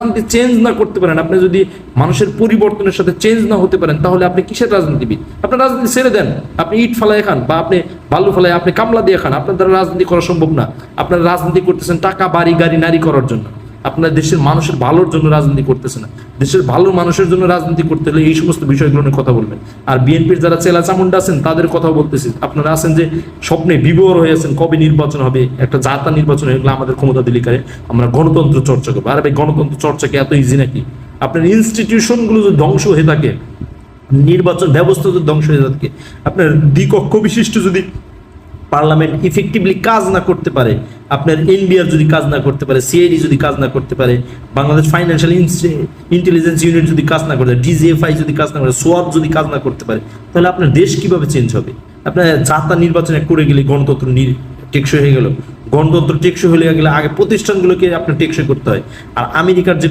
রাজনীতি চেঞ্জ না করতে পারেন, আপনি যদি মানুষের পরিবর্তনের সাথে চেঞ্জ না হতে পারেন, তাহলে আপনি কিসের রাজনীতিবিদ? আপনার রাজনীতি ছেড়ে দেন, আপনি ইট ফালায় খান বা আপনি বালু ফালায় আপনি কামলা দিয়ে খান, আপনার দ্বারা রাজনীতি করা সম্ভব না। আপনার রাজনীতি করতেছেন টাকা, বাড়ি, গাড়ি, নারী করার জন্য। আপনার দেশের মানুষের ভালোর জন্য রাজনীতি করতেছে না। দেশের ভালো মানুষের জন্য রাজনীতি করতে হলে এই সমস্ত বিষয়গুলো নিয়ে কথা বলবেন। আর বিএনপির যারা চেলা চামুন্ডা আছেন তাদের কথা বলতেছি, আপনারা আছেন যে স্বপ্নে বিভোর হয়ে আছেন কবে নির্বাচন হবে, একটা জাতা নির্বাচন হয়ে গেলে আমাদের ক্ষমতা দিলে কারে আমরা গণতন্ত্র চর্চা করবো। আর ভাই গণতন্ত্র চর্চাকে এত ইজি নাকি? আপনার ইনস্টিটিউশনগুলো যদি ধ্বংস হয়ে থাকে, নির্বাচন ব্যবস্থা যদি ধ্বংস হয়ে থাকে, আপনার দ্বিকক্ষ বিশিষ্ট যদি পার্লামেন্ট ইফেক্টিভলি কাজ না করতে পারে, আপনার এনবিআর যদি কাজ না করতে পারে, সিআইডি যদি কাজ না করতে পারে, বাংলাদেশ ফাইন্যান্সিয়াল ইন্টেলিজেন্স ইউনিট যদি কাজ না করতে পারে, ডিজিএফআই যদি কাজ না করে, সোয়াব যদি কাজ না করতে পারে, তাহলে আপনার দেশ কিভাবে চেঞ্জ হবে? আপনার জাতা নির্বাচনে করে গেলে গণতন্ত্র টেকসই হয়ে গেল। গণতন্ত্র টেকসই হয়ে গেলে আগে প্রতিষ্ঠানগুলোকে আপনার টেকসই করতে হয়। আর আমেরিকার যে